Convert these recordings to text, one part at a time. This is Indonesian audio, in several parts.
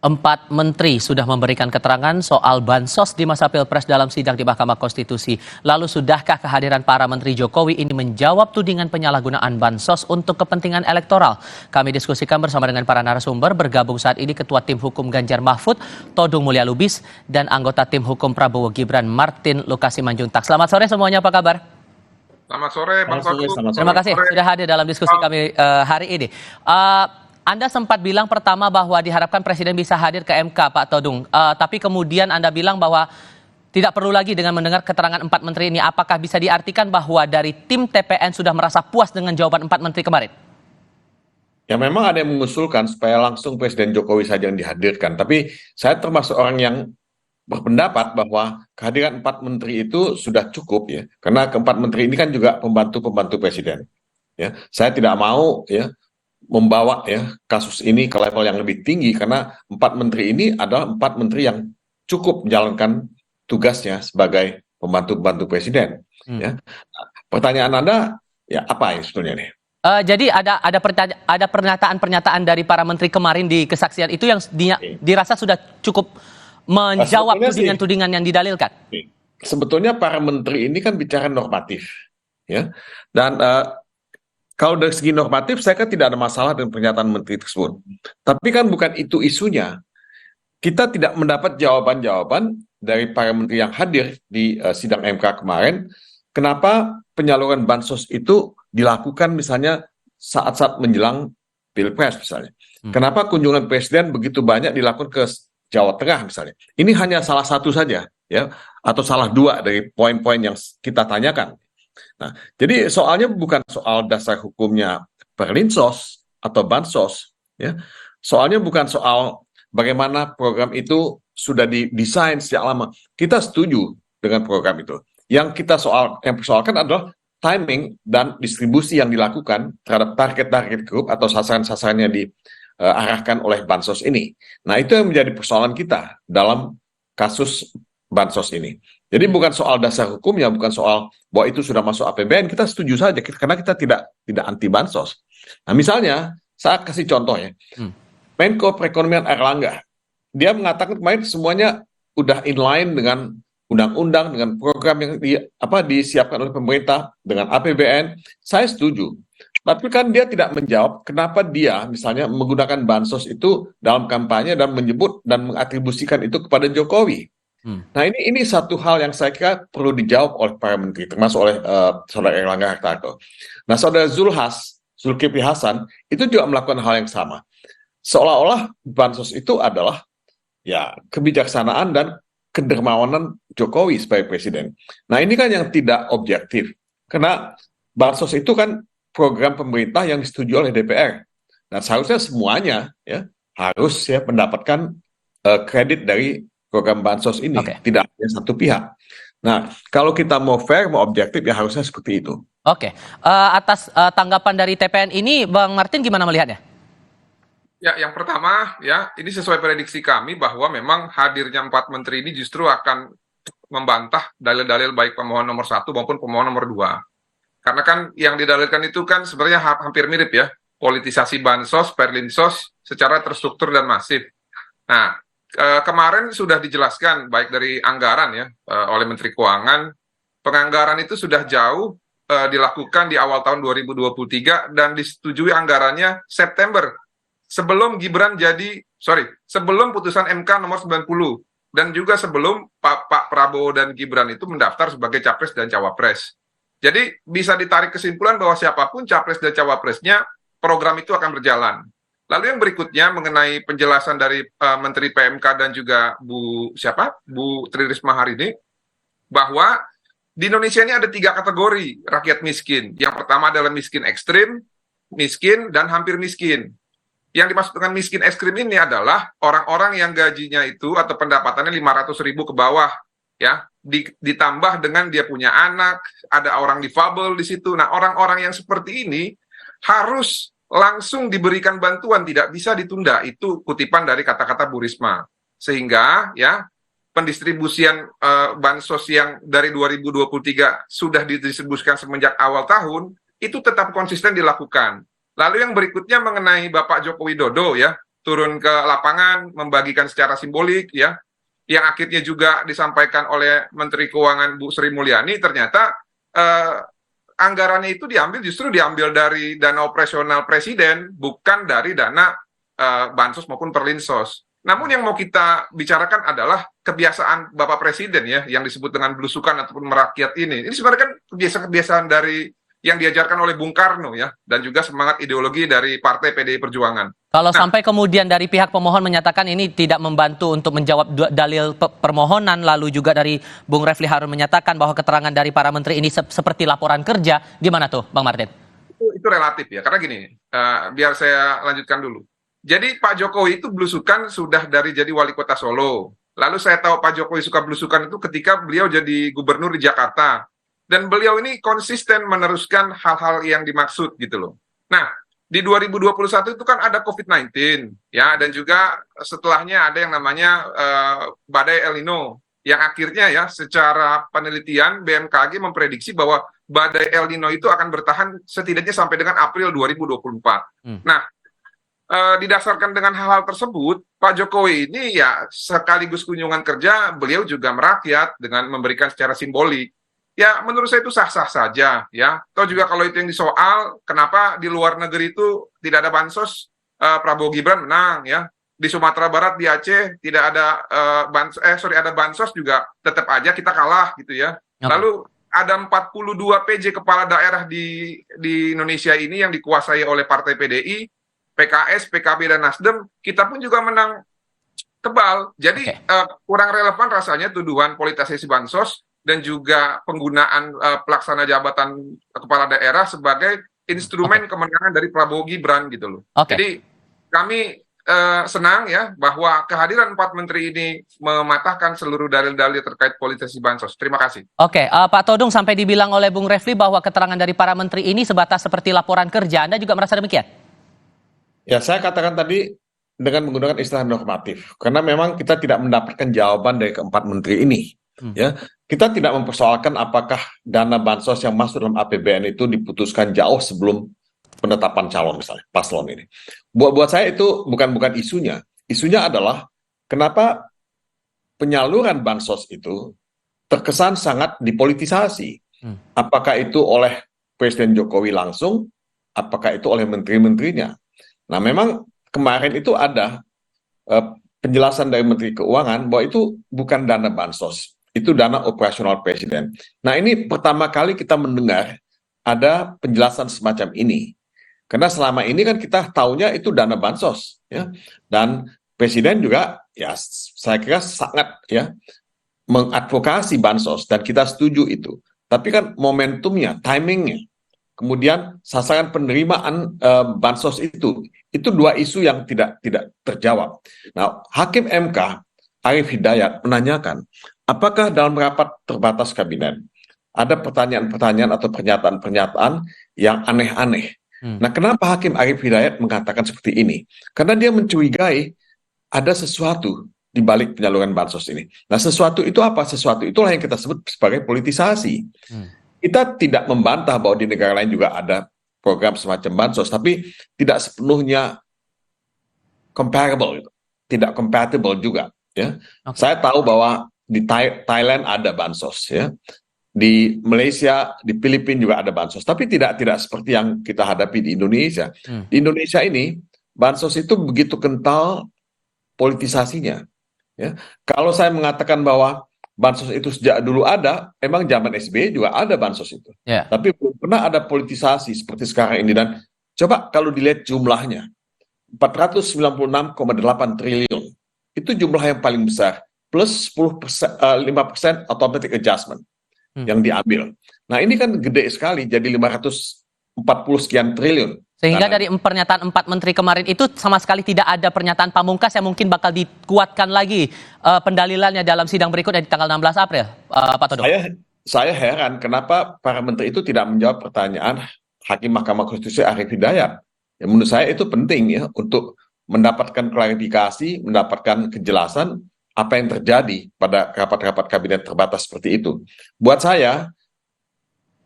Empat menteri sudah memberikan keterangan soal bansos di masa Pilpres dalam sidang di Mahkamah Konstitusi. Lalu sudahkah kehadiran para menteri Jokowi ini menjawab tudingan penyalahgunaan bansos untuk kepentingan elektoral? Kami diskusikan bersama dengan para narasumber. Bergabung saat ini Ketua Tim Hukum Ganjar Mahfud, Todung Mulya Lubis, dan anggota Tim Hukum Prabowo Gibran, Martin Lukasi Manjuntak. Selamat sore semuanya, apa kabar? Selamat sore, Bang Todung. Terima kasih sudah hadir dalam diskusi kami hari ini. Anda sempat bilang pertama bahwa diharapkan Presiden bisa hadir ke MK, Pak Todung. Tapi kemudian Anda bilang bahwa tidak perlu lagi dengan mendengar keterangan empat menteri ini. Apakah bisa diartikan bahwa dari tim TPN sudah merasa puas dengan jawaban empat menteri kemarin? Ya memang ada yang mengusulkan supaya langsung Presiden Jokowi saja yang dihadirkan. Tapi saya termasuk orang yang berpendapat bahwa kehadiran empat menteri itu sudah cukup ya. Karena keempat menteri ini kan juga pembantu-pembantu Presiden. Ya, saya tidak mau ya membawa ya kasus ini ke level yang lebih tinggi karena empat menteri ini adalah empat menteri yang cukup menjalankan tugasnya sebagai pembantu-pembantu Presiden. Ya. Pertanyaan Anda ya apa ya sebetulnya nih? Jadi ada pernyataan-pernyataan dari para menteri kemarin di kesaksian itu yang dirasa sudah cukup menjawab tudingan-tudingan yang didalilkan. Sebetulnya para menteri ini kan bicara normatif, ya. Dan kalau dari segi normatif, saya kan tidak ada masalah dengan pernyataan menteri tersebut. Tapi kan bukan itu isunya. Kita tidak mendapat jawaban-jawaban dari para menteri yang hadir di sidang MK kemarin. Kenapa penyaluran bansos itu dilakukan misalnya saat-saat menjelang Pilpres misalnya. Kenapa kunjungan Presiden begitu banyak dilakukan ke Jawa Tengah misalnya. Ini hanya salah satu saja, ya, atau salah dua dari poin-poin yang kita tanyakan. Nah, jadi soalnya bukan soal dasar hukumnya perlinsos atau bansos, ya. Soalnya bukan soal bagaimana program itu sudah didesain sejak lama. Kita setuju dengan program itu. Yang persoalkan adalah timing dan distribusi yang dilakukan terhadap target-target grup atau sasaran-sasaran yang diarahkan oleh bansos ini. Nah, itu yang menjadi persoalan kita dalam kasus bansos ini. Jadi bukan soal dasar hukumnya, bukan soal bahwa itu sudah masuk APBN, kita setuju saja karena kita tidak anti bansos. Nah misalnya, saya kasih contoh ya, Menko Perekonomian Airlangga, dia mengatakan kemarin semuanya udah inline dengan undang-undang, dengan program yang disiapkan oleh pemerintah, dengan APBN, saya setuju. Tapi kan dia tidak menjawab kenapa dia misalnya menggunakan bansos itu dalam kampanye dan menyebut dan mengatribusikan itu kepada Jokowi. Nah ini satu hal yang saya kira perlu dijawab oleh para menteri, termasuk oleh saudara Erlangga Hartarto. Nah saudara Zulkifli Hasan itu juga melakukan hal yang sama. Seolah-olah bansos itu adalah ya kebijaksanaan dan kedermawanan Jokowi sebagai presiden. Nah ini kan yang tidak objektif, karena bansos itu kan program pemerintah yang disetujui oleh DPR. Nah seharusnya semuanya ya harus ya mendapatkan kredit dari program bansos ini, tidak hanya satu pihak. Nah, kalau kita mau fair, mau objektif, ya harusnya seperti itu. Oke, atas tanggapan dari TPN ini, Bang Martin gimana melihatnya? Ya, yang pertama, ya ini sesuai prediksi kami bahwa memang hadirnya empat menteri ini justru akan membantah dalil-dalil baik pemohon nomor 1 maupun pemohon nomor 2. Karena kan yang didalilkan itu kan sebenarnya hampir mirip ya, politisasi bansos, perlinsos secara terstruktur dan masif. Nah, kemarin sudah dijelaskan baik dari anggaran ya oleh Menteri Keuangan, penganggaran itu sudah jauh dilakukan di awal tahun 2023 dan disetujui anggarannya September sebelum sebelum putusan MK nomor 90 dan juga sebelum Pak Prabowo dan Gibran itu mendaftar sebagai capres dan cawapres. Jadi bisa ditarik kesimpulan bahwa siapapun capres dan cawapresnya program itu akan berjalan. Lalu yang berikutnya mengenai penjelasan dari Menteri PMK dan juga Bu Tri Risma hari ini, bahwa di Indonesia ini ada 3 kategori rakyat miskin. Yang pertama adalah miskin ekstrim, miskin, dan hampir miskin. Yang dimaksud dengan miskin ekstrim ini adalah orang-orang yang gajinya itu atau pendapatannya 500.000 ke bawah, ya, ditambah dengan dia punya anak, ada orang difabel di situ. Nah, orang-orang yang seperti ini harus langsung diberikan bantuan, tidak bisa ditunda. Itu kutipan dari kata-kata Bu Risma. Sehingga ya pendistribusian bansos yang dari 2023 sudah didistribusikan semenjak awal tahun itu tetap konsisten dilakukan. Lalu yang berikutnya mengenai Bapak Joko Widodo ya, turun ke lapangan, membagikan secara simbolik, ya, yang akhirnya juga disampaikan oleh Menteri Keuangan Bu Sri Mulyani, ternyata anggarannya itu justru diambil dari dana operasional Presiden, bukan dari dana bansos maupun perlinsos. Namun yang mau kita bicarakan adalah kebiasaan Bapak Presiden ya, yang disebut dengan belusukan ataupun merakyat ini. Ini sebenarnya kan kebiasaan dari yang diajarkan oleh Bung Karno ya, dan juga semangat ideologi dari Partai PDI Perjuangan. Kalau sampai kemudian dari pihak pemohon menyatakan ini tidak membantu untuk menjawab dalil permohonan, lalu juga dari Bung Refli Harun menyatakan bahwa keterangan dari para menteri ini seperti laporan kerja, gimana tuh Bang Martin? Itu relatif ya, karena gini, biar saya lanjutkan dulu. Jadi Pak Jokowi itu belusukan sudah dari jadi wali kota Solo. Lalu saya tahu Pak Jokowi suka belusukan itu ketika beliau jadi gubernur di Jakarta. Dan beliau ini konsisten meneruskan hal-hal yang dimaksud gitu loh. Nah, di 2021 itu kan ada COVID-19 ya, dan juga setelahnya ada yang namanya badai El Nino, yang akhirnya ya secara penelitian BMKG memprediksi bahwa badai El Nino itu akan bertahan setidaknya sampai dengan April 2024. Nah, didasarkan dengan hal-hal tersebut, Pak Jokowi ini ya sekaligus kunjungan kerja, beliau juga merakyat dengan memberikan secara simbolik. Ya menurut saya itu sah-sah saja ya. Atau juga kalau itu yang disoal, kenapa di luar negeri itu tidak ada bansos, Prabowo Gibran menang ya. Di Sumatera Barat, di Aceh tidak ada ada bansos juga tetap aja kita kalah gitu ya. Lalu ada 42 PJ kepala daerah di Indonesia ini yang dikuasai oleh Partai PDI, PKS, PKB, dan Nasdem, kita pun juga menang tebal. Jadi kurang relevan rasanya tuduhan politisasi bansos dan juga penggunaan pelaksana jabatan kepala daerah sebagai instrumen kemenangan dari Prabowo Gibran gitu loh. Jadi kami senang ya bahwa kehadiran 4 menteri ini mematahkan seluruh dalil-dalil terkait politisasi bansos. Terima kasih. Pak Todung, sampai dibilang oleh Bung Refli bahwa keterangan dari para menteri ini sebatas seperti laporan kerja. Anda juga merasa demikian? Ya, saya katakan tadi dengan menggunakan istilah normatif, karena memang kita tidak mendapatkan jawaban dari keempat menteri ini. Ya, kita tidak mempersoalkan apakah dana bansos yang masuk dalam APBN itu diputuskan jauh sebelum penetapan calon misalnya paslon ini. Buat saya itu bukan isunya. Isunya adalah kenapa penyaluran bansos itu terkesan sangat dipolitisasi. Apakah itu oleh Presiden Jokowi langsung, apakah itu oleh menteri-menterinya. Nah, memang kemarin itu ada penjelasan dari Menteri Keuangan bahwa itu bukan dana bansos, itu dana operasional Presiden. Nah, ini pertama kali kita mendengar ada penjelasan semacam ini. Karena selama ini kan kita taunya itu dana bansos, ya. Dan Presiden juga, ya, saya kira sangat ya mengadvokasi bansos dan kita setuju itu. Tapi kan momentumnya, timingnya, kemudian sasaran penerimaan bansos itu dua isu yang tidak terjawab. Nah, Hakim MK Arief Hidayat menanyakan, apakah dalam rapat terbatas kabinet ada pertanyaan-pertanyaan atau pernyataan-pernyataan yang aneh-aneh. Nah, kenapa Hakim Arief Hidayat mengatakan seperti ini? Karena dia mencurigai ada sesuatu di balik penyaluran bansos ini. Nah, sesuatu itu apa? Sesuatu itulah yang kita sebut sebagai politisasi. Kita tidak membantah bahwa di negara lain juga ada program semacam bansos, tapi tidak sepenuhnya comparable, tidak compatible juga. Ya, saya tahu bahwa di Thailand ada bansos, ya, di Malaysia, di Filipina juga ada bansos, tapi tidak seperti yang kita hadapi di Indonesia. Di Indonesia ini bansos itu begitu kental politisasinya. Ya, kalau saya mengatakan bahwa bansos itu sejak dulu ada, emang zaman SBY juga ada bansos itu. Tapi belum pernah ada politisasi seperti sekarang ini. Dan coba kalau dilihat jumlahnya, 496,8 triliun. Itu jumlah yang paling besar. Plus 5% automatic adjustment yang diambil. Nah, ini kan gede sekali, jadi 540 sekian triliun. Sehingga dari pernyataan 4 menteri kemarin itu sama sekali tidak ada pernyataan pamungkas yang mungkin bakal dikuatkan lagi pendalilannya dalam sidang berikutnya di tanggal 16 April, Pak Todong. Saya heran kenapa para menteri itu tidak menjawab pertanyaan Hakim Mahkamah Konstitusi Arief Hidayat. Ya, menurut saya itu penting ya untuk mendapatkan klarifikasi, mendapatkan kejelasan apa yang terjadi pada rapat-rapat kabinet terbatas seperti itu. Buat saya,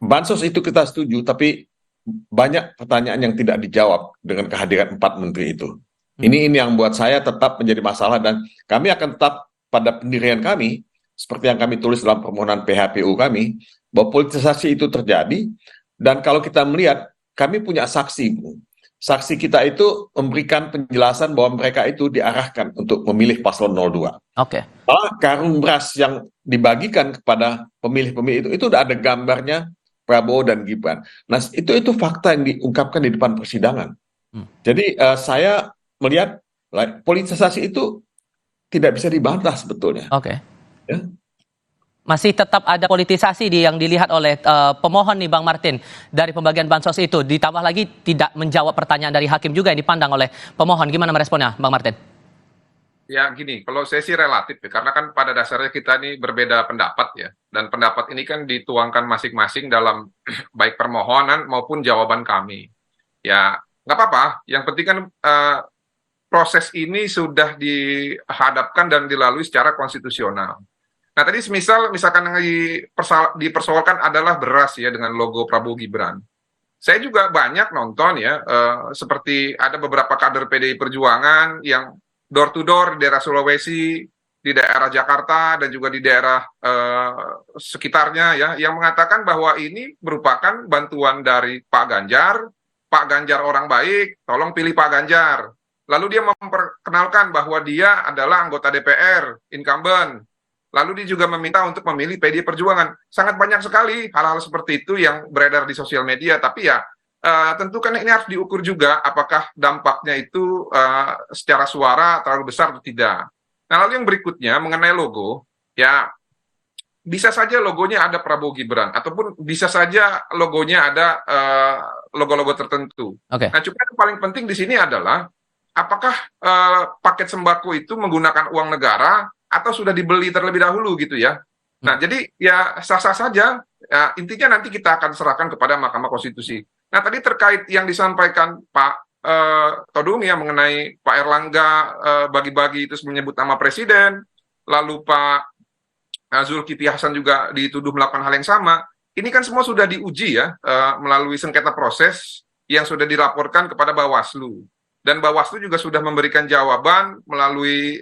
bansos itu kita setuju, tapi banyak pertanyaan yang tidak dijawab dengan kehadiran 4 menteri itu. Ini yang buat saya tetap menjadi masalah, dan kami akan tetap pada pendirian kami seperti yang kami tulis dalam permohonan PHPU kami, bahwa politisasi itu terjadi. Dan kalau kita melihat, kami punya saksi, Bu. Saksi kita itu memberikan penjelasan bahwa mereka itu diarahkan untuk memilih paslon 02. Oke. Karung beras yang dibagikan kepada pemilih-pemilih itu udah ada gambarnya Prabowo dan Gibran. Nah, itu fakta yang diungkapkan di depan persidangan. Jadi saya melihat politisasi itu tidak bisa dibantah sebetulnya. Oke. Ya. Masih tetap ada politisasi yang dilihat oleh pemohon nih Bang Martin dari pembagian bansos itu. Ditambah lagi tidak menjawab pertanyaan dari hakim juga yang dipandang oleh pemohon. Gimana meresponnya Bang Martin? Ya gini, kalau saya sih relatif ya, karena kan pada dasarnya kita ini berbeda pendapat ya. Dan pendapat ini kan dituangkan masing-masing dalam baik permohonan maupun jawaban kami. Ya nggak apa-apa, yang penting kan proses ini sudah dihadapkan dan dilalui secara konstitusional. Nah tadi misalkan yang dipersoalkan adalah beras ya dengan logo Prabowo Gibran. Saya juga banyak nonton ya, seperti ada beberapa kader PDI Perjuangan yang door to door di daerah Sulawesi, di daerah Jakarta dan juga di daerah sekitarnya ya, yang mengatakan bahwa ini merupakan bantuan dari Pak Ganjar orang baik, tolong pilih Pak Ganjar. Lalu dia memperkenalkan bahwa dia adalah anggota DPR, incumbent. Lalu dia juga meminta untuk memilih PDI Perjuangan. Sangat banyak sekali hal-hal seperti itu yang beredar di sosial media. Tapi ya tentu kan ini harus diukur juga apakah dampaknya itu secara suara terlalu besar atau tidak. Nah lalu yang berikutnya mengenai logo, ya bisa saja logonya ada Prabowo Gibran, ataupun bisa saja logonya ada logo-logo tertentu. Oke. Nah cuma yang paling penting di sini adalah apakah paket sembako itu menggunakan uang negara atau sudah dibeli terlebih dahulu gitu ya. Nah, jadi ya sah-sah saja. Ya, intinya nanti kita akan serahkan kepada Mahkamah Konstitusi. Nah, tadi terkait yang disampaikan Pak Todung ya mengenai Pak Erlangga bagi-bagi itu menyebut nama presiden, lalu Pak Zulkifli Hasan juga dituduh melakukan hal yang sama. Ini kan semua sudah diuji ya melalui sengketa proses yang sudah dilaporkan kepada Bawaslu. Dan Bawaslu juga sudah memberikan jawaban melalui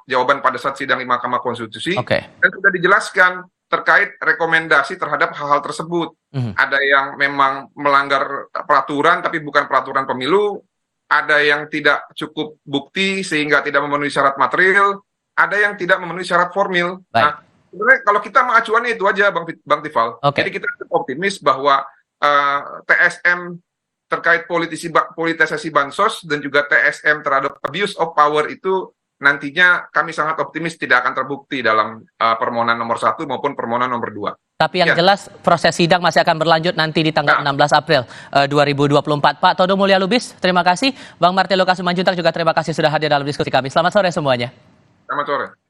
jawaban pada saat sidang di Mahkamah Konstitusi. Dan sudah dijelaskan terkait rekomendasi terhadap hal-hal tersebut. Ada yang memang melanggar peraturan tapi bukan peraturan pemilu, ada yang tidak cukup bukti sehingga tidak memenuhi syarat material, ada yang tidak memenuhi syarat formil. Nah, sebenarnya kalau kita mengacuannya itu aja Bang Tifal. Jadi kita optimis bahwa TSM terkait politisasi bansos dan juga TSM terhadap abuse of power itu nantinya kami sangat optimis tidak akan terbukti dalam permohonan nomor 1 maupun permohonan nomor 2. Tapi yang jelas proses sidang masih akan berlanjut nanti di tanggal 16 April 2024. Pak Todo Mulya Lubis, terima kasih. Bang Martin Lukasimanjuntak juga terima kasih sudah hadir dalam diskusi kami. Selamat sore semuanya. Selamat sore.